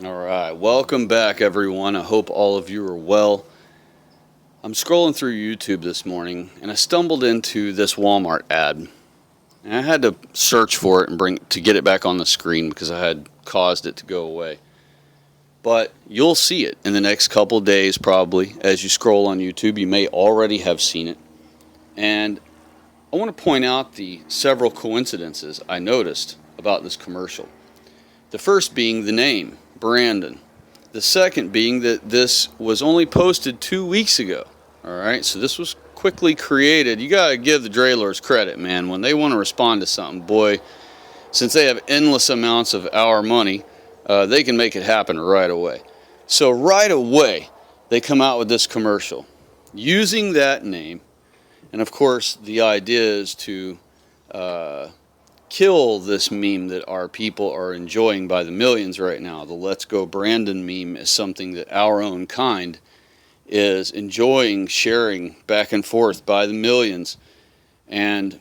All right, welcome back, everyone. I hope all of you are well. I'm scrolling through YouTube this morning and I stumbled into this Walmart ad. And I had to search for it and bring to get it back on the screen because I had caused it to go away. But you'll see it in the next couple of days, probably, as you scroll on YouTube. You may already have seen it. And I want to point out the several coincidences I noticed about this commercial. The first being the name, Brandon. The second being that this was only posted 2 weeks ago. All right, so this was quickly created. You got to give the Draylors credit, man. When they want to respond to something, boy, since they have endless amounts of our money, they can make it happen right away. So right away, they come out with this commercial using that name. And of course, the idea is to kill this meme that our people are enjoying by the millions right now. The Let's Go Brandon meme is something that our own kind is enjoying sharing back and forth by the millions. And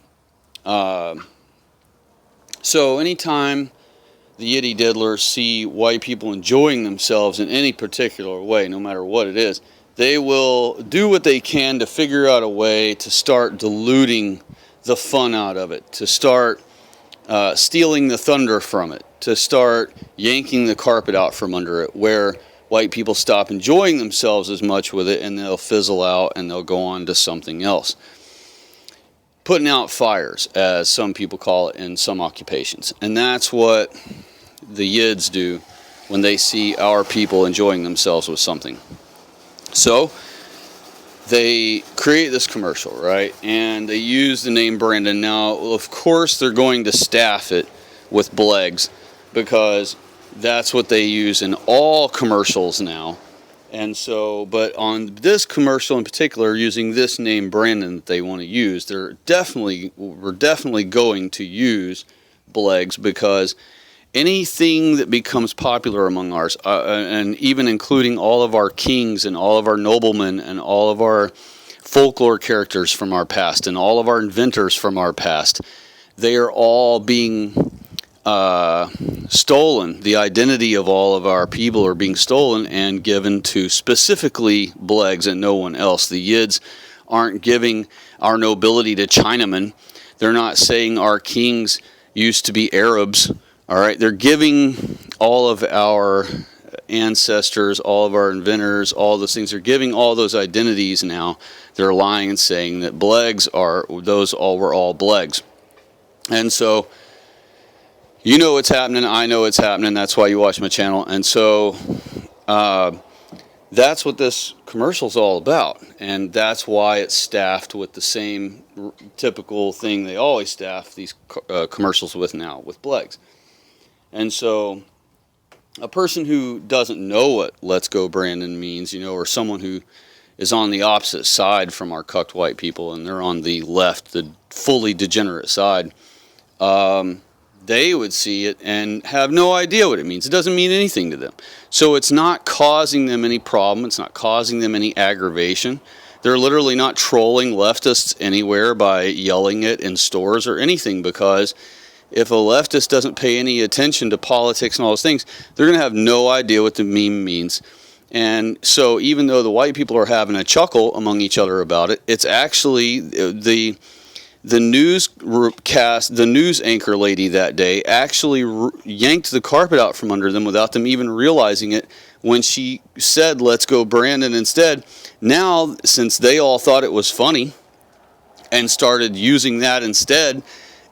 so anytime the yiddy diddlers see white people enjoying themselves in any particular way, no matter what it is, they will do what they can to figure out a way to start diluting the fun out of it, to start stealing the thunder from it, to start yanking the carpet out from under it, where white people stop enjoying themselves as much with it and they'll fizzle out and they'll go on to something else. Putting out fires, as some people call it in some occupations. And that's what the yids do when they see our people enjoying themselves with something. So they create this commercial, right? And they use the name Brandon. Now, of course, they're going to staff it with Blegs because that's what they use in all commercials now. And so, but on this commercial in particular, using this name Brandon that they want to use, we're definitely going to use Blegs because anything that becomes popular among ours, and even including all of our kings and all of our noblemen and all of our folklore characters from our past and all of our inventors from our past, they are all being stolen. The identity of all of our people are being stolen and given to specifically Blegs and no one else. The Yids aren't giving our nobility to Chinamen. They're not saying our kings used to be Arabs. All right, they're giving all of our ancestors, all of our inventors, all those things. They're giving all those identities now. They're lying and saying that Blegs were all Blegs. And so, you know what's happening. I know what's happening. That's why you watch my channel. And so, that's what this commercial's all about. And that's why it's staffed with the same typical thing they always staff these commercials with now, with Blegs. And so a person who doesn't know what Let's Go Brandon means, or someone who is on the opposite side from our cucked white people and they're on the left, the fully degenerate side, they would see it and have no idea what it means. It doesn't mean anything to them. So it's not causing them any problem. It's not causing them any aggravation. They're literally not trolling leftists anywhere by yelling it in stores or anything, because if a leftist doesn't pay any attention to politics and all those things, they're going to have no idea what the meme means. And so even though the white people are having a chuckle among each other about it, it's actually the newscast, the news anchor lady that day actually yanked the carpet out from under them without them even realizing it when she said, "Let's go Brandon" instead. Now, since they all thought it was funny and started using that instead,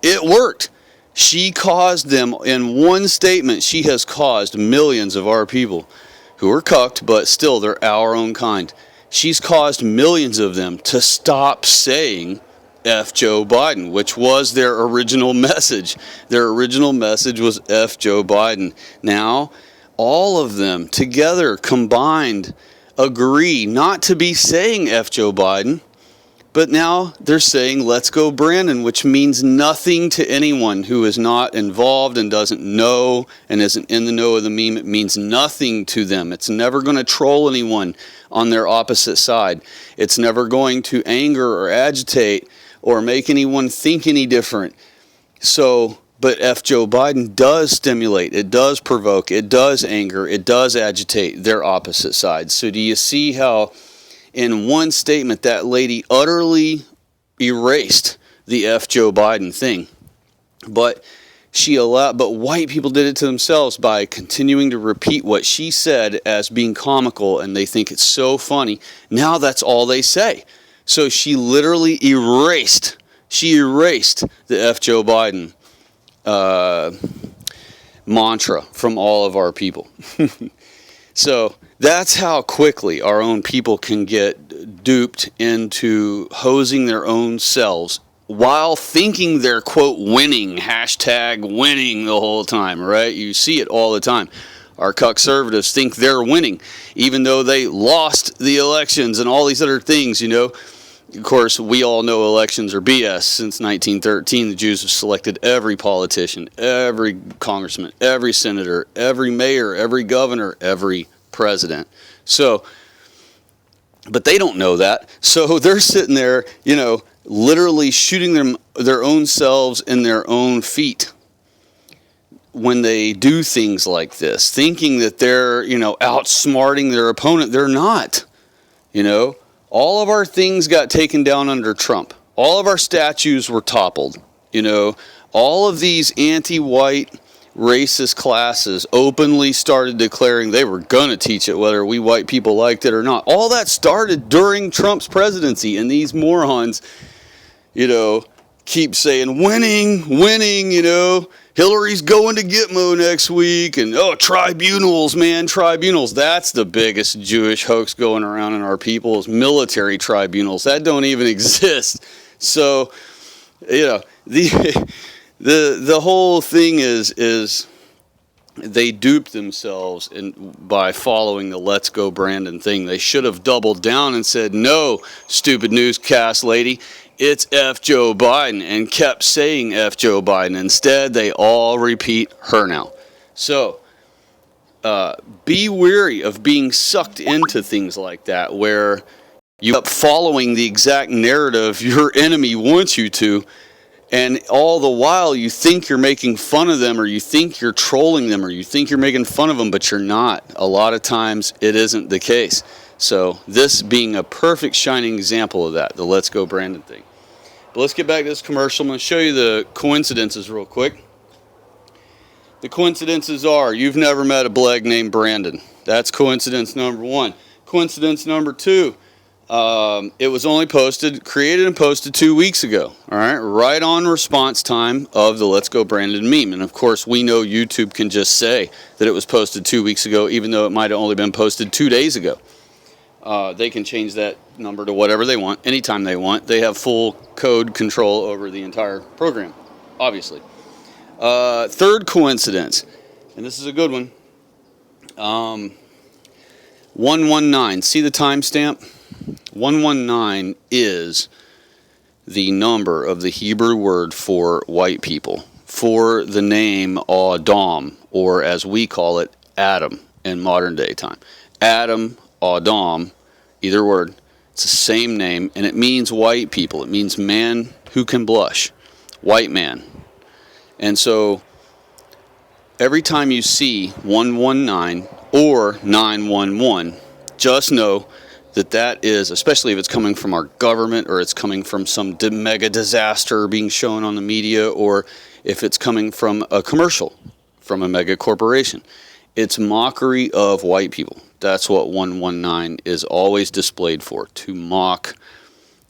it worked. She caused them, in one statement, she has caused millions of our people who are cucked, but still they're our own kind. She's caused millions of them to stop saying F Joe Biden, which was their original message. Their original message was F Joe Biden. Now, all of them together, combined, agree not to be saying F Joe Biden. But now they're saying, "Let's go Brandon," which means nothing to anyone who is not involved and doesn't know and isn't in the know of the meme. It means nothing to them. It's never going to troll anyone on their opposite side. It's never going to anger or agitate or make anyone think any different. So But F. Joe Biden does stimulate, it does provoke, it does anger, it does agitate their opposite sides. So do you see how in one statement that lady utterly erased the F. Joe Biden thing? But white people did it to themselves by continuing to repeat what she said as being comical, and they think it's so funny. Now that's all they say. So she literally erased the F. Joe Biden mantra from all of our people. So that's how quickly our own people can get duped into hosing their own selves while thinking they're, quote, winning, hashtag winning the whole time, right? You see it all the time. Our conservatives think they're winning, even though they lost the elections and all these other things, you know. Of course, we all know elections are BS. Since 1913, the Jews have selected every politician, every congressman, every senator, every mayor, every governor, every president. So, but they don't know that. So they're sitting there, you know, literally shooting their own selves in their own feet when they do things like this, thinking that they're, you know, outsmarting their opponent. They're not, you know. All of our things got taken down under Trump. All of our statues were toppled. You know, all of these anti-white racist classes openly started declaring they were going to teach it whether we white people liked it or not. All that started during Trump's presidency, and these morons, you know, keep saying winning, you know. Hillary's going to Gitmo next week, and tribunals, man, tribunals. That's the biggest Jewish hoax going around in our people is military tribunals. That don't even exist. So, you know, the whole thing is they duped themselves by following the Let's Go Brandon thing. They should have doubled down and said, no, stupid newscast lady, it's F. Joe Biden, and kept saying F. Joe Biden. Instead, they all repeat her now. So, be wary of being sucked into things like that, where you end up following the exact narrative your enemy wants you to, and all the while you think you're making fun of them, or you think you're trolling them, or you think you're making fun of them, but you're not. A lot of times, it isn't the case. So, this being a perfect shining example of that, the Let's Go Brandon thing. But let's get back to this commercial. I'm going to show you the coincidences real quick. The coincidences are, you've never met a bleg named Brandon. That's coincidence number one. Coincidence number two, it was only created and posted 2 weeks ago. All right on response time of the Let's Go Brandon meme. And of course, we know YouTube can just say that it was posted 2 weeks ago, even though it might have only been posted 2 days ago. They can change that number to whatever they want, anytime they want. They have full code control over the entire program, obviously. Third coincidence, and this is a good one. 119. See the timestamp? 119 is the number of the Hebrew word for white people, for the name Adam, or as we call it, Adam in modern day time. Adam, Adam, either word, it's the same name, and it means white people. It means man who can blush, white man. And so every time you see 119 or 911, just know that is, especially if it's coming from our government, or it's coming from some mega disaster being shown on the media, or if it's coming from a commercial from a mega corporation, it's mockery of white people. That's what 119 is always displayed for, to mock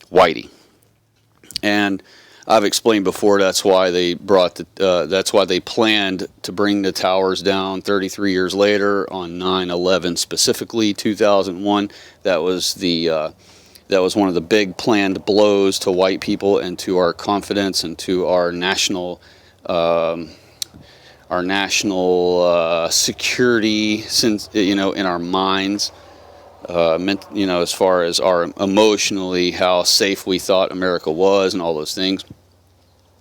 whitey. And I've explained before, that's why they planned to bring the towers down 33 years later on 9/11, specifically 2001. That was one of the big planned blows to white people and to our confidence and to our national security, since, you know, in our minds, you know, as far as our emotionally, how safe we thought America was and all those things.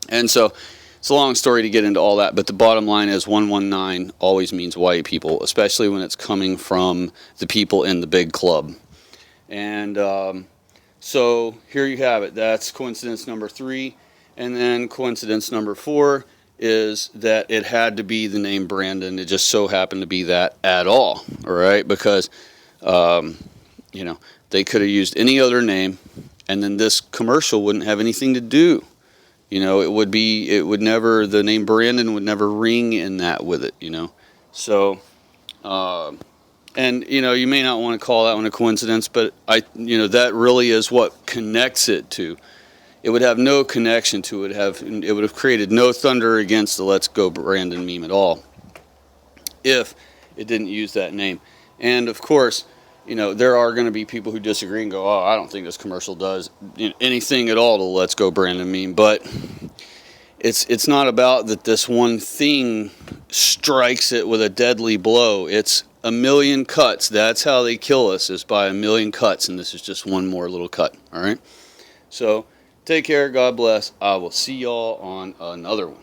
And so it's a long story to get into all that, but the bottom line is 119 always means white people, especially when it's coming from the people in the big club. And so here you have it. That's coincidence number 3. And then coincidence number 4 is that it had to be the name Brandon. It just so happened to be that at all right? Because they could have used any other name, and then this commercial wouldn't have anything to do. The name Brandon would never ring in that with it. So, and you may not want to call that one a coincidence, but that really is what connects it to. It would have no connection to it. It would have created no thunder against the "Let's Go Brandon" meme at all if it didn't use that name. And of course, there are going to be people who disagree and go, "Oh, I don't think this commercial does anything at all to "Let's Go Brandon" meme." But it's not about that. This one thing strikes it with a deadly blow. It's a million cuts. That's how they kill us, is by a million cuts, and this is just one more little cut. All right. So take care. God bless. I will see y'all on another one.